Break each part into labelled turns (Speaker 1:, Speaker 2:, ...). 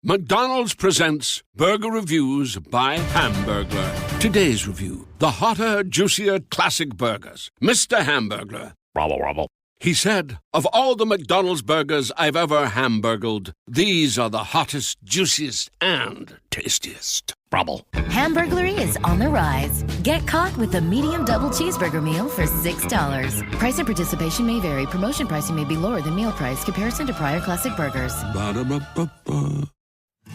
Speaker 1: McDonald's presents Burger Reviews by Hamburglar. Today's review, the hotter, juicier classic burgers. Mr. Hamburglar. Rubble, rubble. He said, of all the McDonald's burgers I've ever hamburgled, these are the hottest, juiciest, and tastiest. Rubble.
Speaker 2: Hamburglery is on the rise. Get caught with the medium double cheeseburger meal for $6. Price and participation may vary. Promotion pricing may be lower than meal price. Comparison to prior classic burgers.
Speaker 1: Ba-da-ba-ba-ba.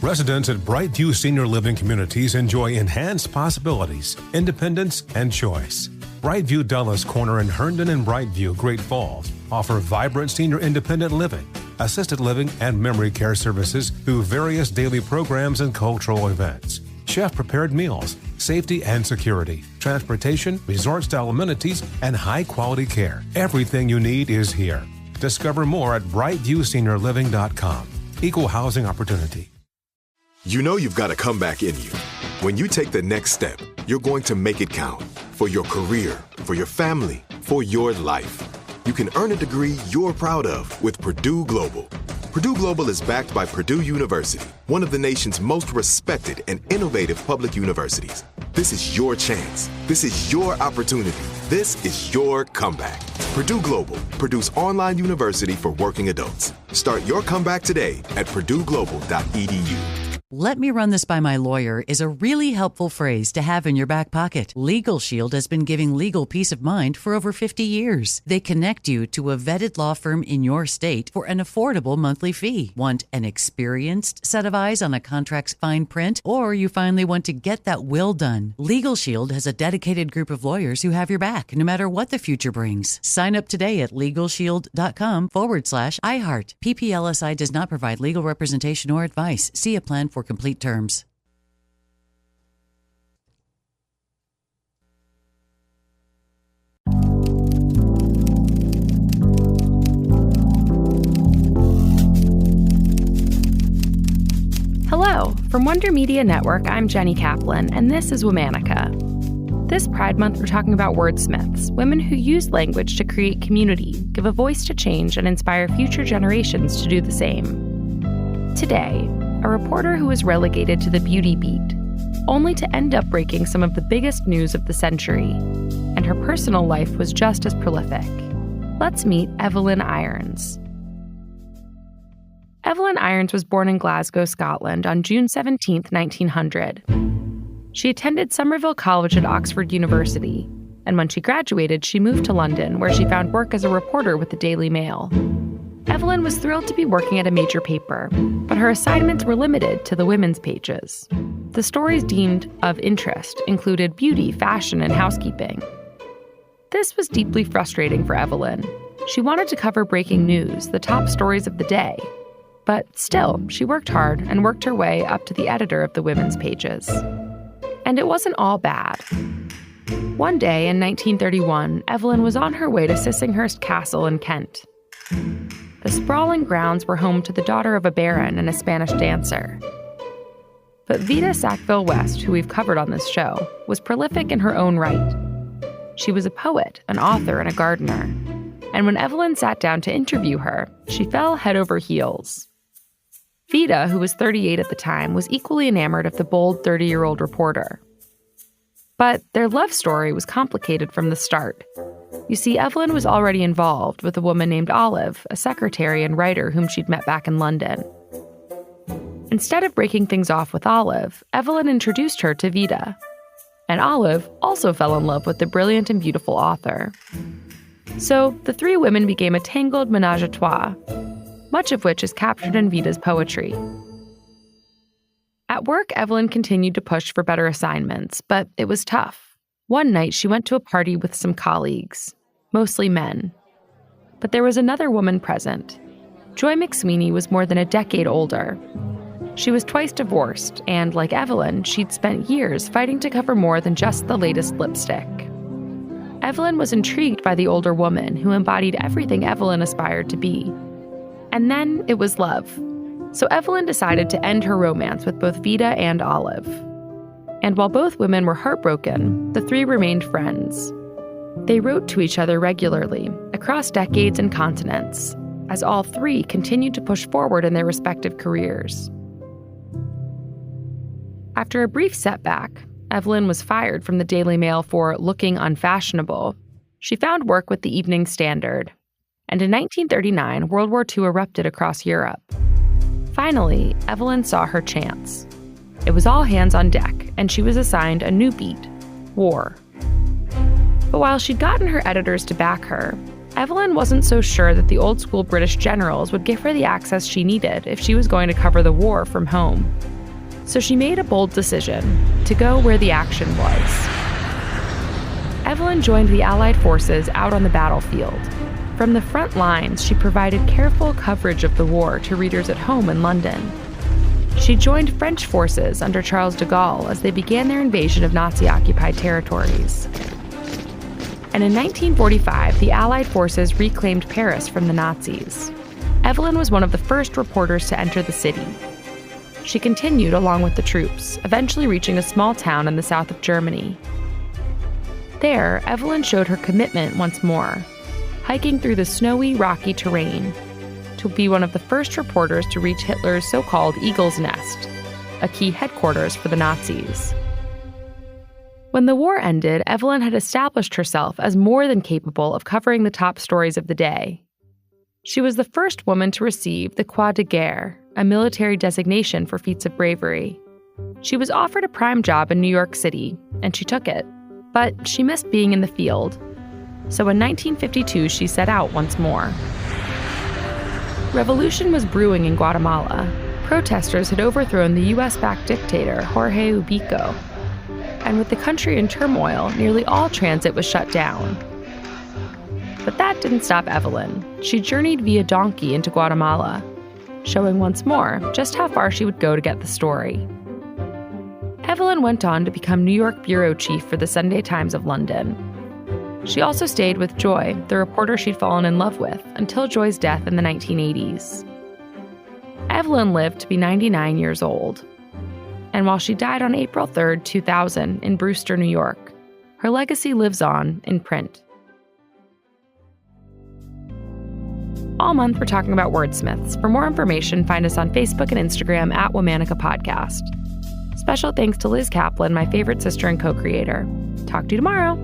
Speaker 3: Residents at Brightview Senior Living Communities enjoy enhanced possibilities, independence, and choice. Brightview Dulles Corner in Herndon and Brightview, Great Falls, offer vibrant senior independent living, assisted living, and memory care services through various daily programs and cultural events. Chef-prepared meals, safety and security, transportation, resort-style amenities, and high-quality care. Everything you need is here. Discover more at brightviewseniorliving.com. Equal housing opportunity.
Speaker 4: You know you've got a comeback in you. When you take the next step, you're going to make it count. For your career, for your family, for your life. You can earn a degree you're proud of with Purdue Global. Purdue Global is backed by Purdue University, one of the nation's most respected and innovative public universities. This is your chance. This is your opportunity. This is your comeback. Purdue Global, Purdue's online university for working adults. Start your comeback today at purdueglobal.edu.
Speaker 5: "Let me run this by my lawyer" is a really helpful phrase to have in your back pocket. Legal Shield has been giving legal peace of mind for over 50 years. They connect you to a vetted law firm in your state for an affordable monthly fee. Want an experienced set of eyes on a contract's fine print? Or you finally want to get that will done? Legal Shield has a dedicated group of lawyers who have your back, no matter what the future brings. Sign up today at LegalShield.com/iHeart. PPLSI does not provide legal representation or advice. See a plan for complete terms.
Speaker 6: Hello, from Wonder Media Network, I'm Jenny Kaplan, and this is Womanica. This Pride Month, we're talking about wordsmiths, women who use language to create community, give a voice to change, and inspire future generations to do the same. Today, a reporter who was relegated to the beauty beat, only to end up breaking some of the biggest news of the century, and her personal life was just as prolific. Let's meet Evelyn Irons. Evelyn Irons was born in Glasgow, Scotland on June 17, 1900. She attended Somerville College at Oxford University, and when she graduated, she moved to London, where she found work as a reporter with the Daily Mail. Evelyn was thrilled to be working at a major paper, but her assignments were limited to the women's pages. The stories deemed of interest included beauty, fashion, and housekeeping. This was deeply frustrating for Evelyn. She wanted to cover breaking news, the top stories of the day. But still, she worked hard and worked her way up to the editor of the women's pages. And it wasn't all bad. One day in 1931, Evelyn was on her way to Sissinghurst Castle in Kent. The sprawling grounds were home to the daughter of a baron and a Spanish dancer. But Vida Sackville-West, who we've covered on this show, was prolific in her own right. She was a poet, an author, and a gardener. And when Evelyn sat down to interview her, she fell head over heels. Vida, who was 38 at the time, was equally enamored of the bold 30-year-old reporter. But their love story was complicated from the start. You see, Evelyn was already involved with a woman named Olive, a secretary and writer whom she'd met back in London. Instead of breaking things off with Olive, Evelyn introduced her to Vida. And Olive also fell in love with the brilliant and beautiful author. So the three women became a tangled ménage à trois, much of which is captured in Vida's poetry. At work, Evelyn continued to push for better assignments, but it was tough. One night, she went to a party with some colleagues, mostly men. But there was another woman present. Joy McSweeney was more than a decade older. She was twice divorced, and like Evelyn, she'd spent years fighting to cover more than just the latest lipstick. Evelyn was intrigued by the older woman who embodied everything Evelyn aspired to be. And then it was love. So Evelyn decided to end her romance with both Vida and Olive. And while both women were heartbroken, the three remained friends. They wrote to each other regularly, across decades and continents, as all three continued to push forward in their respective careers. After a brief setback, Evelyn was fired from the Daily Mail for looking unfashionable. She found work with the Evening Standard. And in 1939, World War II erupted across Europe. Finally, Evelyn saw her chance. It was all hands on deck, and she was assigned a new beat, war. But while she'd gotten her editors to back her, Evelyn wasn't so sure that the old-school British generals would give her the access she needed if she was going to cover the war from home. So she made a bold decision to go where the action was. Evelyn joined the Allied forces out on the battlefield. From the front lines, she provided careful coverage of the war to readers at home in London. She joined French forces under Charles de Gaulle as they began their invasion of Nazi-occupied territories. And in 1945, the Allied forces reclaimed Paris from the Nazis. Evelyn was one of the first reporters to enter the city. She continued along with the troops, eventually reaching a small town in the south of Germany. There, Evelyn showed her commitment once more, hiking through the snowy, rocky terrain to be one of the first reporters to reach Hitler's so-called Eagle's Nest, a key headquarters for the Nazis. When the war ended, Evelyn had established herself as more than capable of covering the top stories of the day. She was the first woman to receive the Croix de Guerre, a military designation for feats of bravery. She was offered a prime job in New York City, and she took it. But she missed being in the field. So in 1952, she set out once more. Revolution was brewing in Guatemala. Protesters had overthrown the U.S.-backed dictator Jorge Ubico. And with the country in turmoil, nearly all transit was shut down. But that didn't stop Evelyn. She journeyed via donkey into Guatemala, showing once more just how far she would go to get the story. Evelyn went on to become New York bureau chief for the Sunday Times of London. She also stayed with Joy, the reporter she'd fallen in love with, until Joy's death in the 1980s. Evelyn lived to be 99 years old. And while she died on April 3, 2000, in Brewster, New York, her legacy lives on in print. All month, we're talking about Wordsmiths. For more information, find us on Facebook and Instagram at Womanica Podcast. Special thanks to Liz Kaplan, my favorite sister and co-creator. Talk to you tomorrow.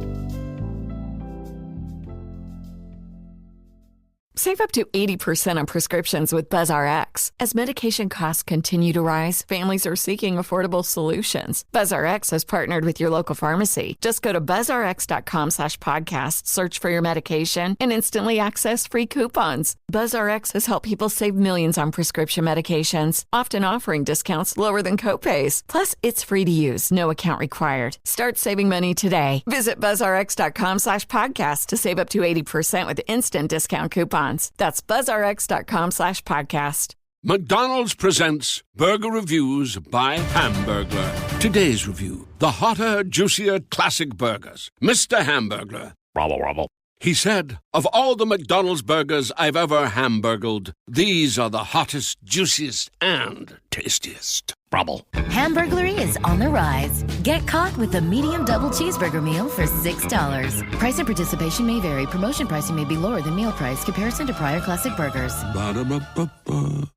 Speaker 7: Save up to 80% on prescriptions with BuzzRx. As medication costs continue to rise, families are seeking affordable solutions. BuzzRx has partnered with your local pharmacy. Just go to buzzrx.com/podcast, search for your medication, and instantly access free coupons. BuzzRx has helped people save millions on prescription medications, often offering discounts lower than copays. Plus, it's free to use, no account required. Start saving money today. Visit buzzrx.com/podcast to save up to 80% with instant discount coupons. That's buzzrx.com/podcast.
Speaker 1: McDonald's presents Burger Reviews by Hamburglar. Today's review, the hotter, juicier classic burgers. Mr. Hamburglar. Rubble, rubble. He said, of all the McDonald's burgers I've ever hamburgled, these are the hottest, juiciest, and tastiest. Rubble.
Speaker 2: Hamburglary is on the rise. Get caught with the medium double cheeseburger meal for $6. Price and participation may vary. Promotion pricing may be lower than meal price. Comparison to prior classic burgers.
Speaker 1: Ba-da-ba-ba-ba.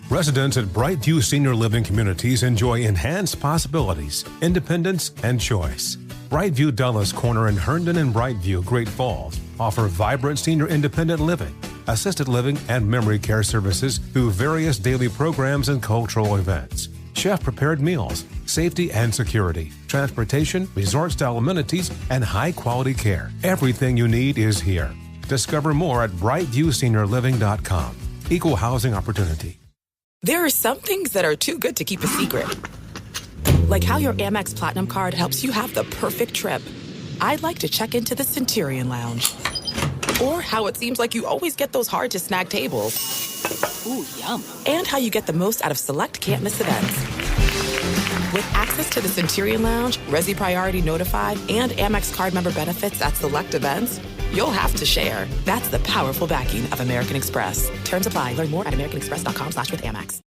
Speaker 3: Residents at Brightview Senior Living Communities enjoy enhanced possibilities, independence, and choice. Brightview Dulles Corner in Herndon and Brightview, Great Falls, offer vibrant senior independent living, assisted living, and memory care services through various daily programs and cultural events. Chef-prepared meals, safety and security, transportation, resort-style amenities, and high-quality care. Everything you need is here. Discover more at brightviewseniorliving.com. Equal housing opportunity.
Speaker 8: There are some things that are too good to keep a secret. Like how your Amex Platinum card helps you have the perfect trip. I'd like to check into the Centurion Lounge. Or how it seems like you always get those hard-to-snag tables. Ooh, yum. And how you get the most out of select can't-miss events. With access to the Centurion Lounge, Resi Priority Notified, and Amex card member benefits at select events, you'll have to share. That's the powerful backing of American Express. Terms apply. Learn more at americanexpress.com/withAmex.